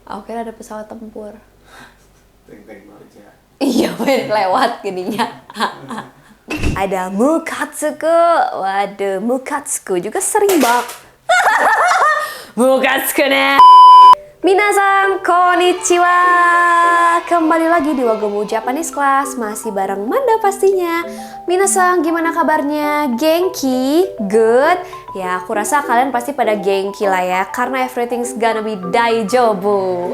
Aku kira ada pesawat tempur. Teng-teng Marja. Iya, main lewat gininya. Ada Mukatsuku. Waduh, Mukatsuku juga sering banget. Mukatsuku ne. Minasan, konnichiwa. Kembali lagi di Wagomu Japanese Class. Masih bareng Manda pastinya. Minasan, gimana kabarnya? Genki? Good? Ya, aku rasa kalian pasti pada genki lah ya. Karena everything's gonna be daijoubu.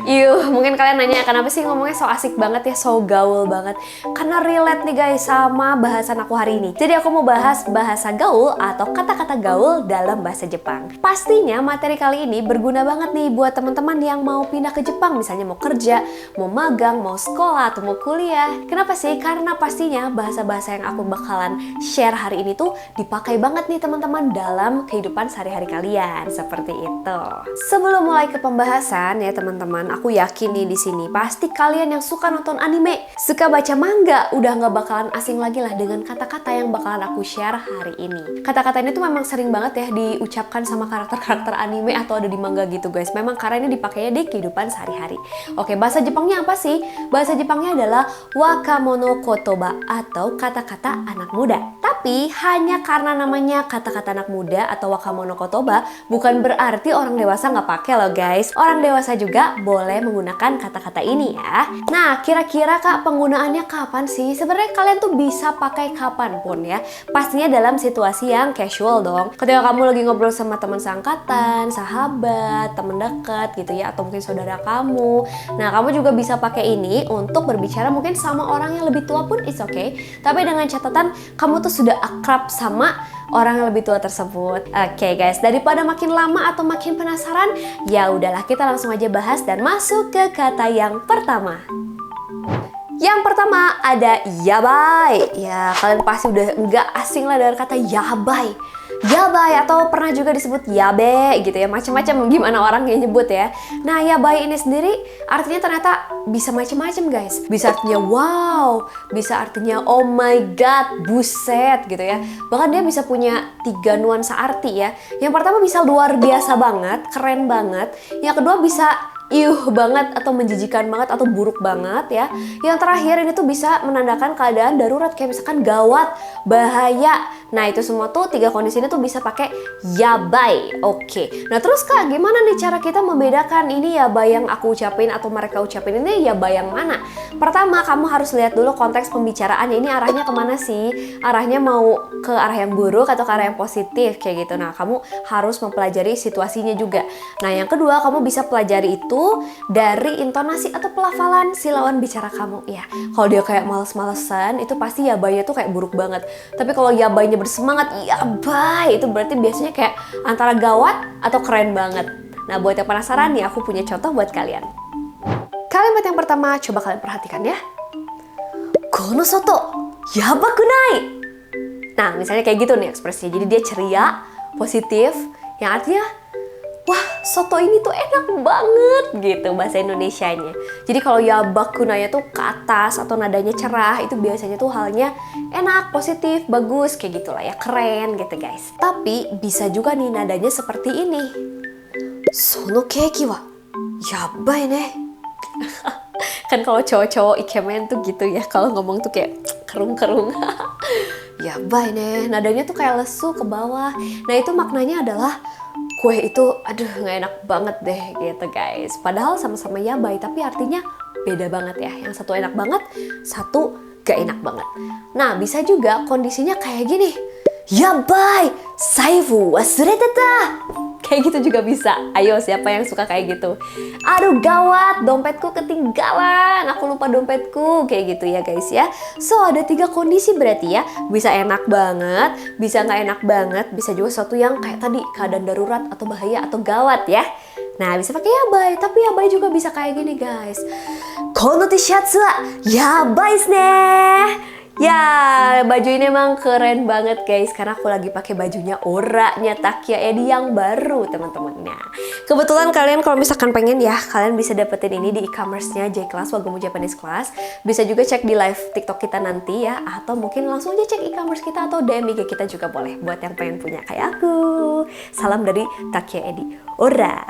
Yuh, mungkin kalian nanya kenapa sih ngomongnya so asik banget ya, so gaul banget. Karena relate nih guys sama bahasan aku hari ini. Jadi aku mau bahas bahasa gaul atau kata-kata gaul dalam bahasa Jepang. Pastinya materi kali ini berguna banget nih buat teman-teman yang mau pindah ke Jepang. Misalnya mau kerja, mau magang, mau sekolah, atau mau kuliah. Kenapa sih? Karena pastinya bahasa-bahasa yang aku bakalan share hari ini tuh dipakai banget nih teman-teman dalam kehidupan sehari-hari kalian. Seperti itu. Sebelum mulai ke pembahasan ya teman-teman, aku yakin nih di sini pasti kalian yang suka nonton anime, suka baca manga, udah nggak bakalan asing lagi lah dengan kata-kata yang bakalan aku share hari ini. Kata-kata ini tuh memang sering banget ya diucapkan sama karakter-karakter anime atau ada di manga gitu guys. Memang karena ini dipakainya di kehidupan sehari-hari. Oke, bahasa Jepangnya apa sih? Bahasa Jepangnya adalah wakamono kotoba atau kata-kata anak muda. Tapi hanya karena namanya kata-kata anak muda atau wakamono kotoba, bukan berarti orang dewasa nggak pakai loh guys. Orang dewasa juga boleh menggunakan kata-kata ini ya. Nah, kira-kira kak penggunaannya kapan sih? Sebenarnya kalian tuh bisa pakai kapanpun ya. Pastinya dalam situasi yang casual dong. Ketika kamu lagi ngobrol sama teman seangkatan, sahabat, teman dekat gitu ya, atau mungkin saudara kamu. Nah, kamu juga bisa pakai ini untuk berbicara mungkin sama orang yang lebih tua pun it's okay. Tapi dengan catatan kamu tuh sudah akrab sama orang yang lebih tua tersebut. Oke guys, daripada makin lama atau makin penasaran, ya udahlah kita langsung aja bahas dan masuk ke kata yang pertama. Yang pertama ada yabai. Ya, kalian pasti udah nggak asing lah dengan kata yabai. Yabai atau pernah juga disebut yabe gitu ya, macam-macam gimana orang yang nyebut ya. Nah, yabai ini sendiri artinya ternyata bisa macam-macam guys. Bisa artinya wow, bisa artinya oh my god, buset gitu ya. Bahkan dia bisa punya 3 nuansa arti ya. Yang pertama bisa luar biasa banget, keren banget. Yang kedua bisa banget atau menjijikan banget atau buruk banget ya. Yang terakhir ini tuh bisa menandakan keadaan darurat kayak misalkan gawat, bahaya. Nah, itu semua tuh 3 kondisi ini tuh bisa pakai yabai. Oke. Nah, terus kak gimana nih cara kita membedakan ini yabai yang aku ucapin atau mereka ucapin ini yabai yang mana? Pertama, kamu harus lihat dulu konteks pembicaraannya ini arahnya kemana sih? Arahnya mau ke arah yang buruk atau ke arah yang positif kayak gitu. Nah, kamu harus mempelajari situasinya juga. Nah, yang kedua, kamu bisa pelajari itu dari intonasi atau pelafalan si lawan bicara kamu ya. Kalau dia kayak males-malesan itu pasti yabaynya tuh kayak buruk banget. Tapi kalau yabaynya bersemangat, yabai, itu berarti biasanya kayak antara gawat atau keren banget. Nah, buat yang penasaran nih, aku punya contoh buat kalian. Kalimat yang pertama coba kalian perhatikan ya. Kono soto yabakunai. Nah, misalnya kayak gitu nih ekspresinya. Jadi dia ceria, positif, yang artinya wah, soto ini tuh enak banget gitu bahasa Indonesianya. Jadi kalau yabakunaya tuh ke atas atau nadanya cerah, itu biasanya tuh halnya enak, positif, bagus kayak gitulah ya, keren gitu guys. Tapi bisa juga nih nadanya seperti ini. Sono keki wa yabai ne. Kan kalau cowok-cowok ikemen tuh gitu ya, kalau ngomong tuh kayak kerung-kerung. Yabai ne, nadanya tuh kayak lesu ke bawah. Nah, itu maknanya adalah kue itu aduh nggak enak banget deh gitu guys. Padahal sama-sama yabai tapi artinya beda banget ya. Yang satu enak banget, satu gak enak banget. Nah, bisa juga kondisinya kayak gini. Yabai, saifu wasurete. Kayak gitu juga bisa. Ayo, siapa yang suka kayak gitu? Aduh gawat, dompetku ketinggalan. Aku lupa dompetku. Kayak gitu ya guys ya. So, ada 3 kondisi berarti ya. Bisa enak banget, bisa nggak enak banget, bisa juga sesuatu yang kayak tadi, keadaan darurat atau bahaya atau gawat ya. Nah, bisa pakai yabai, tapi yabai juga bisa kayak gini guys. Kono t-shirt wa yabai desu ne. Ya, baju ini emang keren banget guys, karena aku lagi pakai bajunya Ora-nya Takia Edi yang baru teman-teman. Nah, kebetulan kalian kalau misalkan pengen ya, kalian bisa dapetin ini di e-commerce-nya J-Class, Wagomu Japanese Class. Bisa juga cek di live TikTok kita nanti ya, atau mungkin langsung aja cek e-commerce kita atau DM IG kita juga boleh, buat yang pengen punya kayak aku. Salam dari Takia Edi Ora.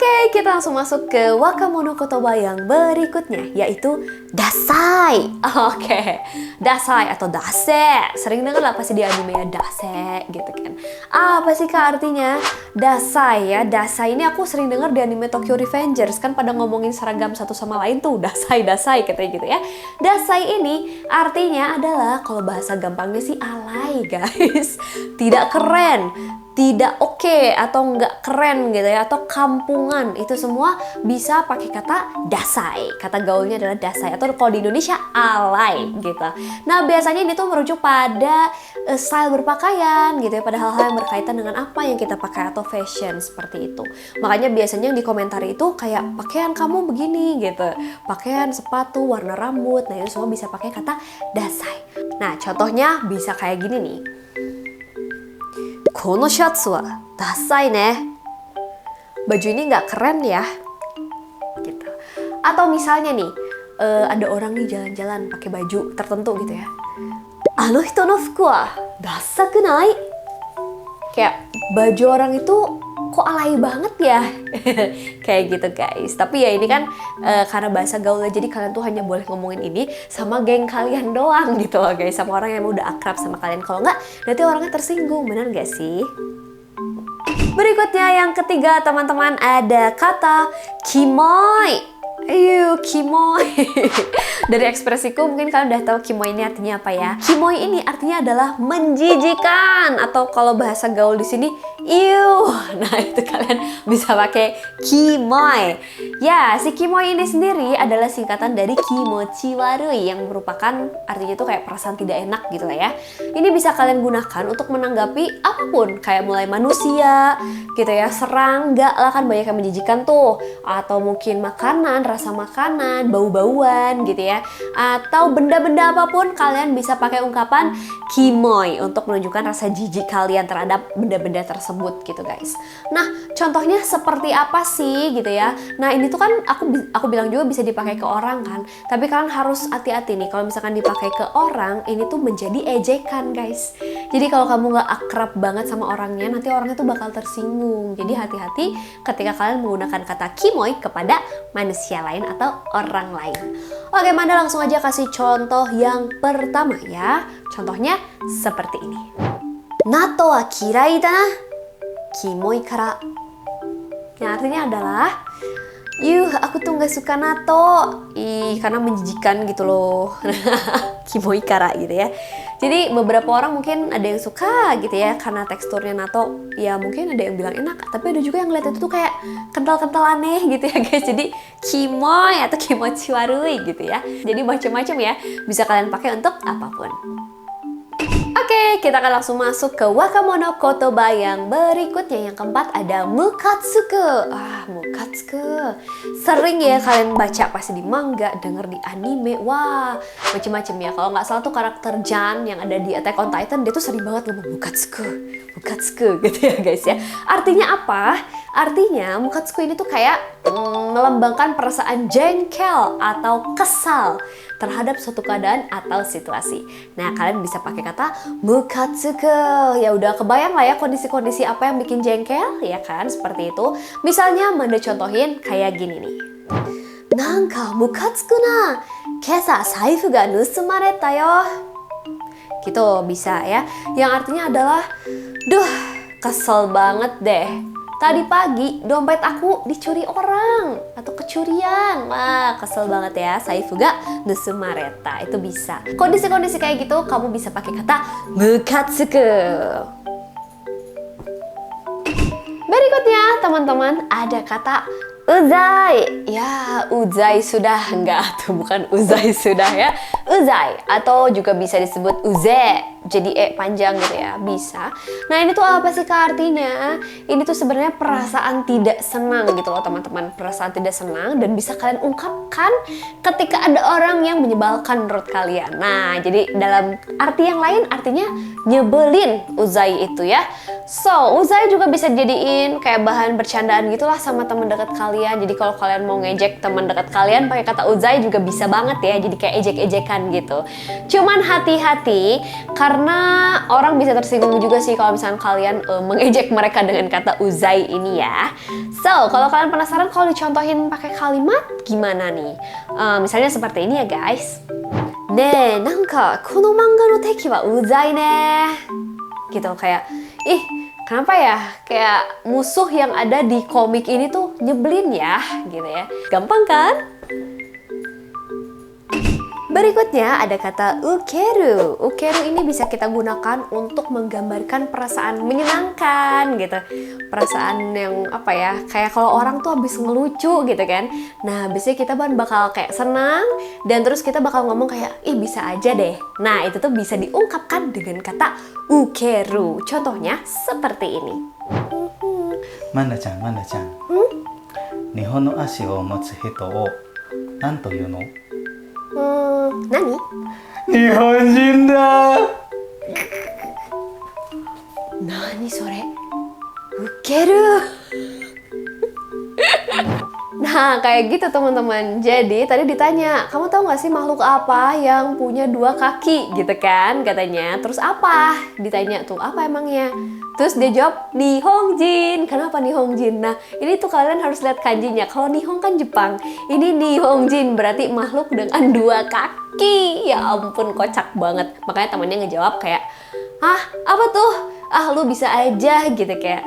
Oke, kita langsung masuk ke wakamono kotoba yang berikutnya, yaitu dasai. Oke, dasai atau dase. Sering dengar lah pasti di anime ya, dase gitu kan. Apa sih Kak artinya? Dasai ya, dasai ini aku sering dengar di anime Tokyo Revengers. Kan pada ngomongin seragam satu sama lain tuh, dasai katanya gitu ya. Dasai ini artinya adalah, kalau bahasa gampangnya sih alay guys. Tidak keren, tidak oke, atau nggak keren gitu ya, atau kampungan, itu semua bisa pakai kata dasai. Kata gaulnya adalah dasai, atau kalau di Indonesia alay gitu. Nah biasanya ini tuh merujuk pada style berpakaian gitu ya, pada hal-hal yang berkaitan dengan apa yang kita pakai atau fashion seperti itu. Makanya biasanya yang di komentar itu kayak pakaian kamu begini gitu, pakaian, sepatu, warna rambut, nah itu semua bisa pakai kata dasai. Nah contohnya bisa kayak gini nih. このシャツはダサいね. Baju ini nggak keren ya. Gitu. Atau misalnya nih, ada orang nih jalan-jalan pakai baju tertentu gitu ya. あの人の服はダサくない? Kayak baju orang itu kok alay banget ya. Kayak gitu guys. Tapi ya ini kan karena bahasa gaul, jadi kalian tuh hanya boleh ngomongin ini sama geng kalian doang gitu loh guys, sama orang yang udah akrab sama kalian. Kalau nggak nanti orangnya tersinggung, benar nggak sih? Berikutnya yang ketiga teman-teman, ada kata kimoy. Ayo, kimoy. Dari ekspresiku mungkin kalian udah tahu kimoy ini artinya apa ya. Kimoy ini artinya adalah menjijikan, atau kalau bahasa gaul di sini, iu. Nah itu kalian bisa pakai kimoy. Ya, si kimoy ini sendiri adalah singkatan dari kimochi warui, yang merupakan artinya itu kayak perasaan tidak enak gitu lah ya. Ini bisa kalian gunakan untuk menanggapi apapun, kayak mulai manusia gitu ya, serangga lah kan banyak yang menjijikan tuh, atau mungkin makanan, rasa makanan, bau-bauan gitu ya, atau benda-benda apapun kalian bisa pakai ungkapan kimoy untuk menunjukkan rasa jijik kalian terhadap benda-benda tersebut gitu guys. Nah contohnya seperti apa sih gitu ya. Nah ini tuh kan aku bilang juga bisa dipakai ke orang kan, tapi kalian harus hati-hati nih kalau misalkan dipakai ke orang, ini tuh menjadi ejekan guys. Jadi kalau kamu nggak akrab banget sama orangnya, nanti orangnya tuh bakal tersinggung. Jadi hati-hati ketika kalian menggunakan kata kimoy kepada manusia lain atau orang lain. Oke, Manda langsung aja kasih contoh yang pertama ya. Contohnya seperti ini. Nato wa kirai da na, kimoi kara. Yang artinya adalah, aku tuh gak suka nato. Karena menjijikan gitu loh. Kimoi kara gitu ya. Jadi beberapa orang mungkin ada yang suka gitu ya karena teksturnya nato. Ya mungkin ada yang bilang enak, tapi ada juga yang ngeliat itu tuh kayak kental-kental aneh gitu ya guys. Jadi kimoy atau kimochi warui gitu ya. Jadi macam-macam ya, bisa kalian pakai untuk apapun. Oke, kita akan langsung masuk ke wakamono kotoba yang berikutnya. Yang keempat ada mukatsuku. Mukatsuku. Sering ya kalian baca pasti di manga, denger di anime. Wah, macam-macam ya. Kalau nggak salah tuh karakter Jan yang ada di Attack on Titan, dia tuh sering banget ngomong mukatsuku, mukatsuku gitu ya guys ya. Artinya apa? Artinya mukatsuku ini tuh kayak melambangkan perasaan jengkel atau kesal terhadap suatu keadaan atau situasi. Nah, kalian bisa pakai kata mukatsuku. Ya udah kebayang lah ya kondisi-kondisi apa yang bikin jengkel, ya kan? Seperti itu. Misalnya Manda contohin kayak gini nih. Nanka mukatsuku na, kesa saifu ga nusumareta yo. Gitu bisa ya. Yang artinya adalah, duh, kesel banget deh. Tadi pagi dompet aku dicuri orang atau kecurian. Wah, kesel banget ya. Saifu ga nusumareta. Itu bisa. Kondisi-kondisi kayak gitu kamu bisa pakai kata mukatsuku. Berikutnya teman-teman ada kata uzai. Ya, uzai sudah enggak tuh, bukan uzai sudah ya. Uzai atau juga bisa disebut uze. Jadi panjang gitu ya, bisa. Nah ini tuh apa sih Kak artinya? Ini tuh sebenarnya perasaan tidak senang gitu loh teman-teman. Perasaan tidak senang dan bisa kalian ungkapkan ketika ada orang yang menyebalkan menurut kalian. Nah jadi dalam arti yang lain artinya nyebelin uzai itu ya. So, uzai juga bisa jadiin kayak bahan bercandaan gitulah sama teman dekat kalian. Jadi kalau kalian mau ngejek teman dekat kalian pakai kata uzai juga bisa banget ya. Jadi kayak ejek-ejekan gitu. Cuman hati-hati karena orang bisa tersinggung juga sih kalau misalnya kalian mengejek mereka dengan kata uzai ini ya. So, kalau kalian penasaran kalau dicontohin pakai kalimat gimana nih? Misalnya seperti ini ya guys. Ne, nanka kono manga no teki wa uzai ne. Gitu kayak, ih kenapa ya kayak musuh yang ada di komik ini tuh nyebelin ya gitu ya. Gampang kan? Berikutnya ada kata ukeru. Ukeru ini bisa kita gunakan untuk menggambarkan perasaan menyenangkan gitu. Perasaan yang apa ya, kayak kalau orang tuh habis ngelucu gitu kan. Nah biasanya kita bakal kayak senang dan terus kita bakal ngomong kayak, ih bisa aja deh. Nah itu tuh bisa diungkapkan dengan kata ukeru. Contohnya seperti ini. Manda-chan, Manda-chan. Nihon no ashi o motsu hito o nan to iu no? Nani? Nihonjin da! Nani sore? Ukeru. Nah, kayak gitu teman-teman. Jadi tadi ditanya, kamu tahu nggak sih makhluk apa yang punya 2 kaki gitu kan katanya. Terus apa? Ditanya tuh, apa emangnya? Terus dia jawab, Nihongjin. Kenapa Nihongjin? Nah, ini tuh kalian harus lihat kanjinya. Kalau Nihon kan Jepang, ini Nihongjin berarti makhluk dengan 2 kaki. Ya ampun, kocak banget. Makanya temannya ngejawab kayak, ah apa tuh? Ah lu bisa aja gitu kayak.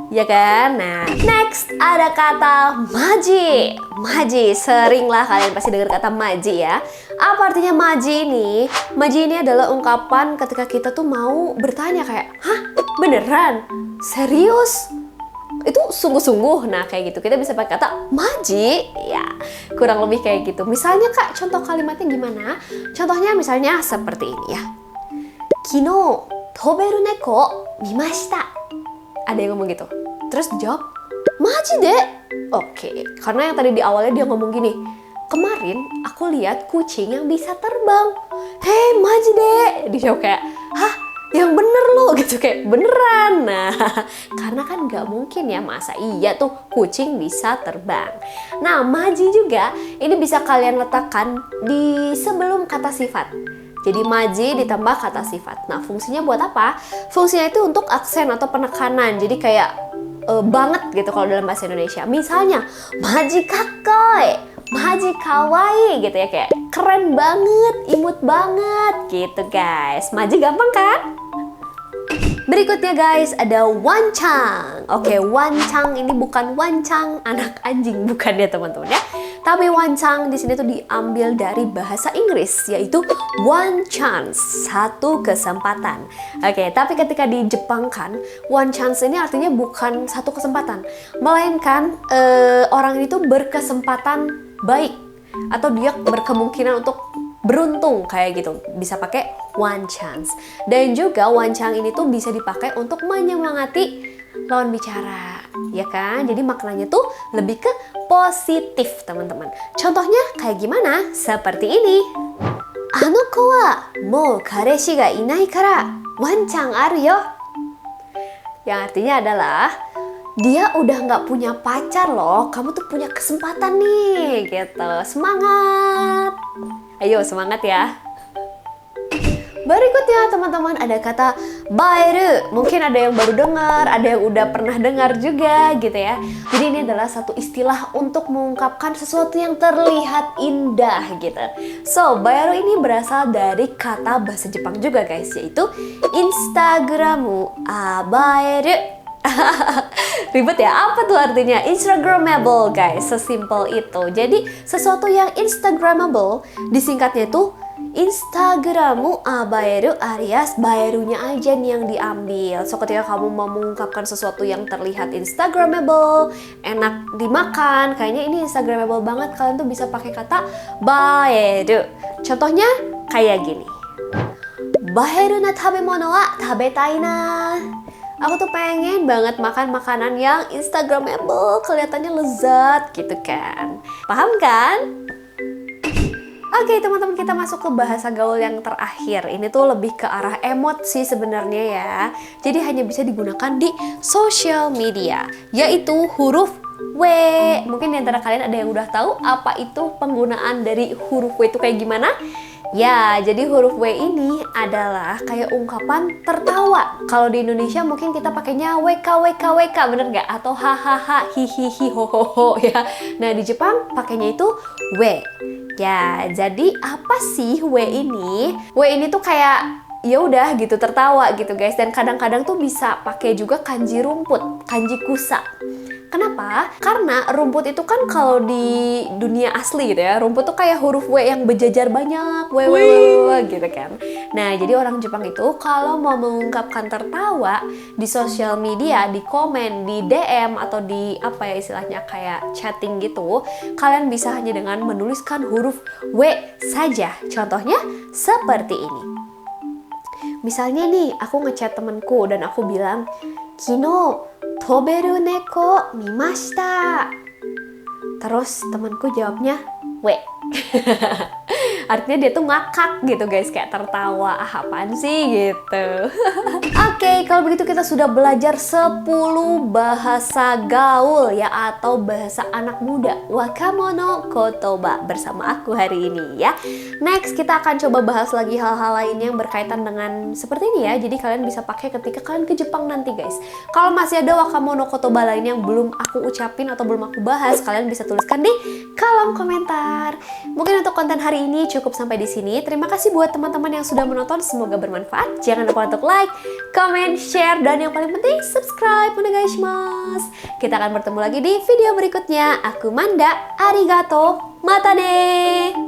Ya kan? Nah, next ada kata maji. Maji, seringlah kalian pasti dengar kata maji ya. Apa artinya maji ini? Maji ini adalah ungkapan ketika kita tuh mau bertanya kayak, hah? Beneran? Serius? Itu sungguh-sungguh. Nah, kayak gitu. Kita bisa pakai kata maji. Ya, kurang lebih kayak gitu. Misalnya Kak, contoh kalimatnya gimana? Contohnya misalnya seperti ini ya. Kino, toberu neko mimashita. Ada yang ngomong gitu. Terus dijawab, maji deh. Oke, karena yang tadi di awalnya dia ngomong gini, kemarin aku lihat kucing yang bisa terbang. Hei, maji deh. Dijawab kayak, hah? Yang bener loh gitu, kayak beneran. Nah, karena kan nggak mungkin ya, masa iya tuh kucing bisa terbang. Nah, maji juga ini bisa kalian letakkan di sebelum kata sifat. Jadi maji ditambah kata sifat. Nah, fungsinya buat apa? Fungsinya itu untuk aksen atau penekanan. Jadi kayak banget gitu kalau dalam bahasa Indonesia. Misalnya, maji kakoi, maji kawaii gitu ya, kayak keren banget, imut banget gitu guys. Maji gampang kan? Berikutnya guys, ada wancang. Oke, wancang ini bukan wancang anak anjing, bukan ya teman-teman ya. Tapi wancang di sini tuh diambil dari bahasa Inggris, yaitu one chance, satu kesempatan. Oke, tapi ketika di Jepang kan, one chance ini artinya bukan satu kesempatan, melainkan orang itu berkesempatan baik atau dia berkemungkinan untuk beruntung kayak gitu, bisa pakai one chance. Dan juga wancang ini tuh bisa dipakai untuk menyemangati lawan bicara, ya kan? Jadi maknanya tuh lebih ke positif, teman-teman. Contohnya kayak gimana? Seperti ini. Ano ko wa mou kareshi ga inai kara wancang aru yo. Yang artinya adalah dia udah nggak punya pacar loh, kamu tuh punya kesempatan nih, gitu. Semangat! Ayo semangat ya. Berikutnya teman-teman ada kata baeru. Mungkin ada yang baru dengar, ada yang udah pernah dengar juga gitu ya. Jadi ini adalah satu istilah untuk mengungkapkan sesuatu yang terlihat indah gitu. So, baeru ini berasal dari kata bahasa Jepang juga guys, yaitu Instagramu abaeru. Ribet ya, apa tuh artinya? Instagramable guys, sesimpel itu. Jadi sesuatu yang Instagramable disingkatnya itu Instagramu abaeru alias baerunya aja nih yang diambil. So ketika kamu mau mengungkapkan sesuatu yang terlihat Instagramable, enak dimakan, kayaknya ini Instagramable banget, kalian tuh bisa pakai kata baeru. Contohnya kayak gini. Baeru na tabemono wa tabetai na. Aku tuh pengen banget makan makanan yang Instagramable, kelihatannya lezat gitu kan. Paham kan? Oke teman-teman, kita masuk ke bahasa gaul yang terakhir. Ini tuh lebih ke arah emot sih sebenarnya ya. Jadi hanya bisa digunakan di social media, yaitu huruf W. Mungkin di antara kalian ada yang udah tahu apa itu penggunaan dari huruf W itu kayak gimana? Ya, jadi huruf W ini adalah kayak ungkapan tertawa. Kalau di Indonesia mungkin kita pakainya WK, bener nggak? Atau hahaha, hihihi, hohoho ya. Nah, di Jepang pakainya itu W. Ya, jadi apa sih W ini? W ini tuh kayak ya udah gitu tertawa gitu guys, dan kadang-kadang tuh bisa pakai juga kanji rumput, kanji kusa. Kenapa? Karena rumput itu kan kalau di dunia asli gitu ya, rumput tuh kayak huruf W yang berjajar banyak, W gitu kan. Nah, jadi orang Jepang itu kalau mau mengungkapkan tertawa di sosial media, di komen, di DM atau di apa ya istilahnya kayak chatting gitu, kalian bisa hanya dengan menuliskan huruf W saja. Contohnya seperti ini. Misalnya nih, aku ngechat temenku dan aku bilang, Kino, toberu neko mimashita. Terus temanku jawabnya, W. Artinya dia tuh ngakak gitu guys, kayak tertawa, apaan sih gitu. Oke, kalau begitu kita sudah belajar 10 bahasa gaul ya, atau bahasa anak muda, wakamono kotoba, bersama aku hari ini ya. Next kita akan coba bahas lagi hal-hal lain yang berkaitan dengan seperti ini ya. Jadi kalian bisa pakai ketika kalian ke Jepang nanti guys. Kalau masih ada wakamono kotoba lain yang belum aku ucapin atau belum aku bahas, kalian bisa tuliskan di kolom komentar. Mungkin untuk konten hari ini cukup sampai di sini. Terima kasih buat teman-teman yang sudah menonton, semoga bermanfaat. Jangan lupa untuk like, comment, share, dan yang paling penting subscribe. Onegaishimasu. Kita akan bertemu lagi di video berikutnya. Aku Manda, arigato, mata ne.